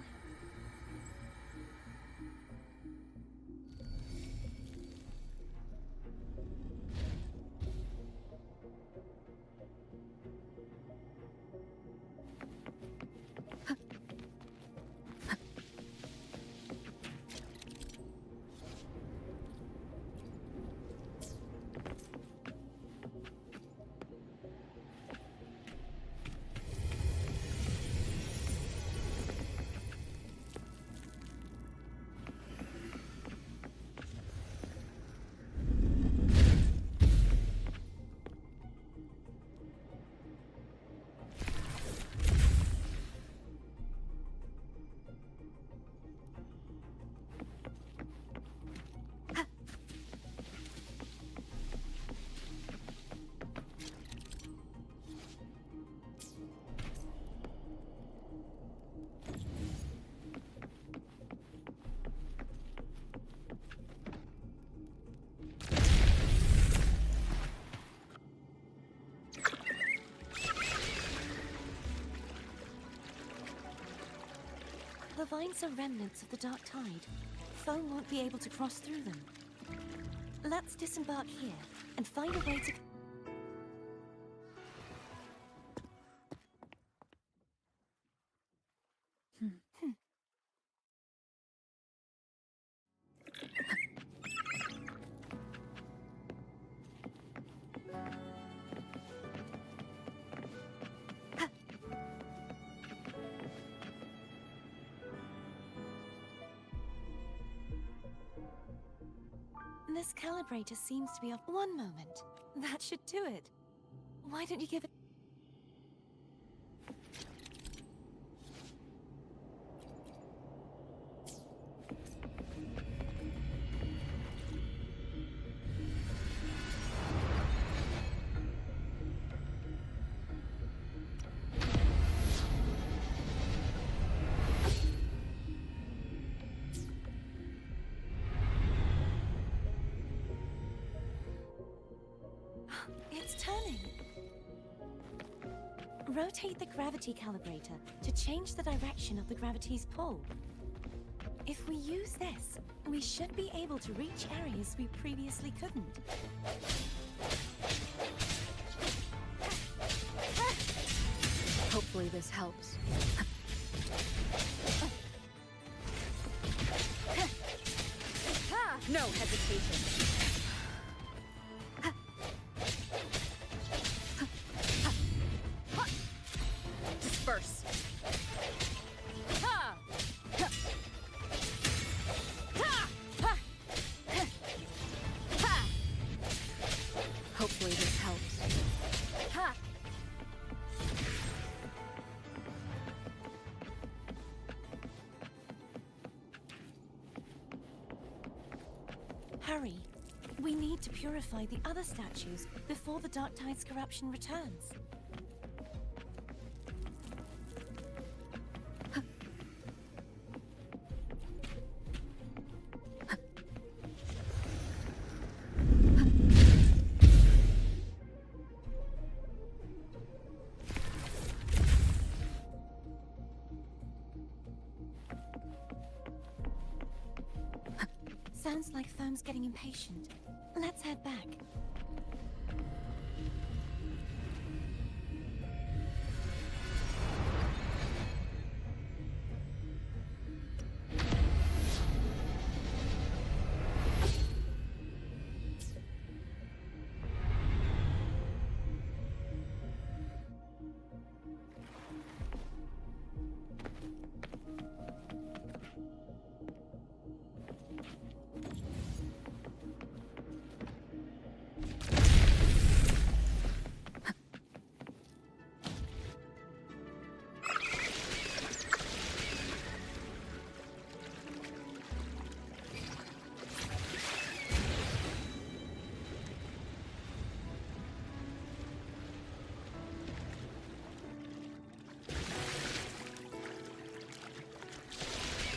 The vines are remnants of the Dark Tide. Foe won't be able to cross through them. Let's disembark here and find a way to... This calibrator seems to be off. One moment. That should do it. Why don't you give it... It's turning. Rotate the gravity calibrator to change the direction of the gravity's pull. If we use this, we should be able to reach areas we previously couldn't. this helps. No hesitation. Disperse. Hopefully this helps. Hurry. We need to purify the other statues before the Dark Tide's corruption returns. Sounds like Foam's getting impatient. Let's head back.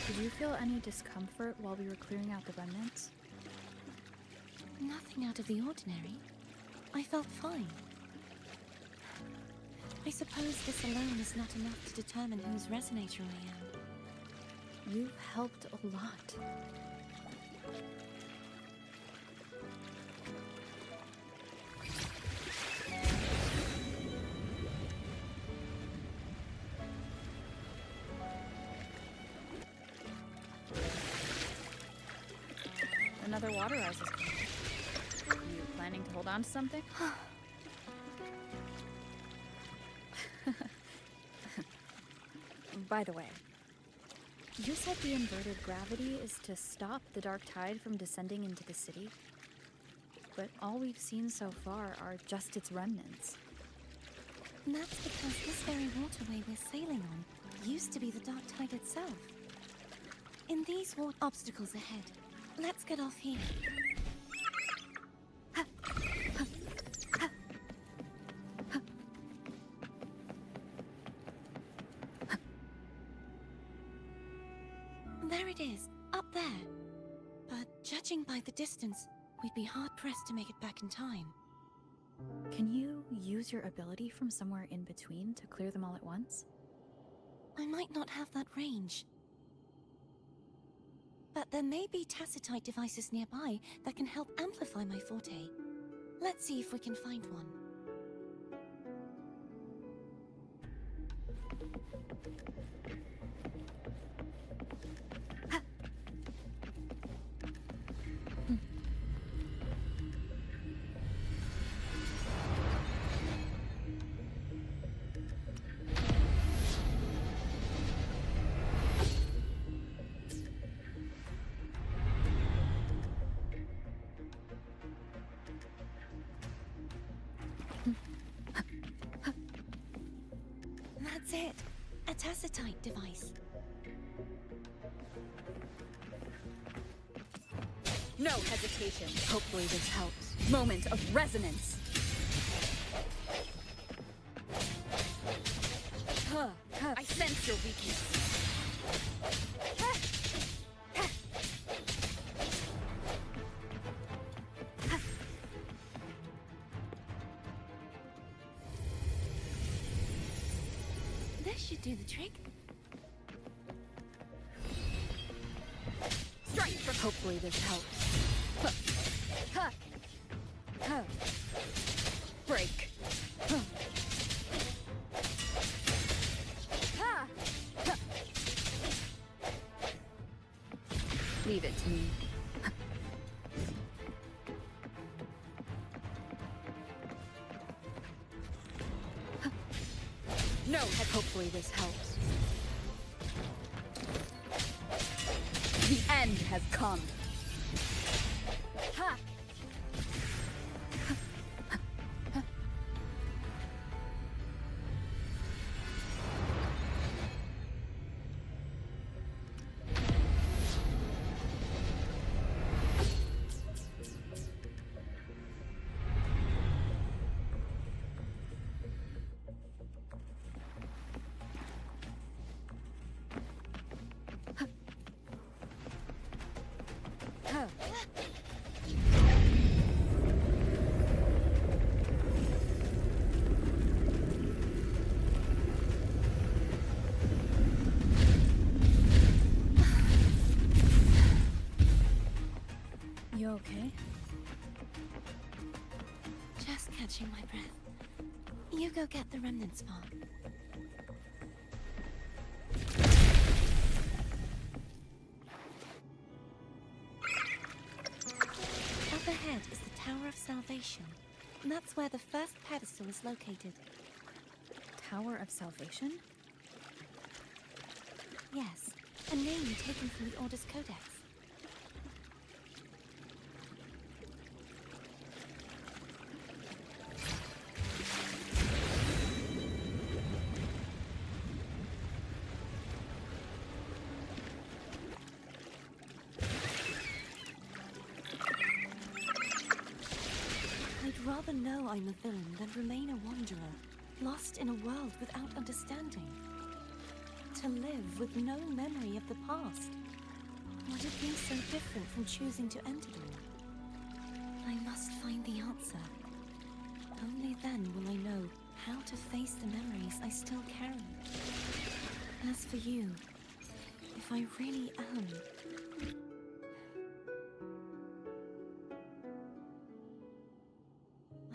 Did you feel any discomfort while we were clearing out the remnants? Nothing out of the ordinary. I felt fine. I suppose this alone is not enough to determine whose resonator I am. You've helped a lot. Another water rise is coming. You planning to hold on to something? By the way, you said the inverted gravity is to stop the dark tide from descending into the city, but all we've seen so far are just its remnants. And that's because this very waterway we're sailing on used to be the dark tide itself. In these obstacles ahead, let's get off here. There it is, up there. But judging by the distance, we'd be hard-pressed to make it back in time. Can you use your ability from somewhere in between to clear them all at once? I might not have that range. But there may be tacitite devices nearby that can help amplify my forte. Let's see if we can find one. That's it. A tacitite device. No hesitation. Hopefully this helps. Moment of resonance. I sense your weakness. This should do the trick. Strike for hopefully this helps. Break. Leave it to me. No, hopefully this helps. The end has come. Ha! You okay? Just catching my breath. You go get the remnants farm. Up ahead is the Tower of Salvation. And that's where the first pedestal is located. Tower of Salvation? Yes, a name taken from the Order's Codex. I'd rather know I'm a villain than remain a wanderer, lost in a world without understanding. To live with no memory of the past. Would it be so different from choosing to end it all? I must find the answer. Only then will I know how to face the memories I still carry. As for you, if I really am...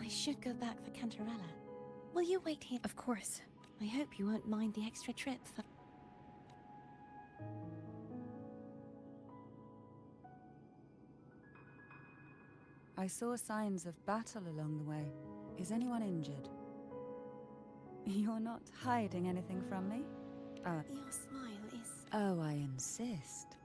I should go back for Cantarella. Will you wait here? Of course. I hope you won't mind the extra trip for... I saw signs of battle along the way. Is anyone injured? You're not hiding anything from me? Your smile is... Oh, I insist.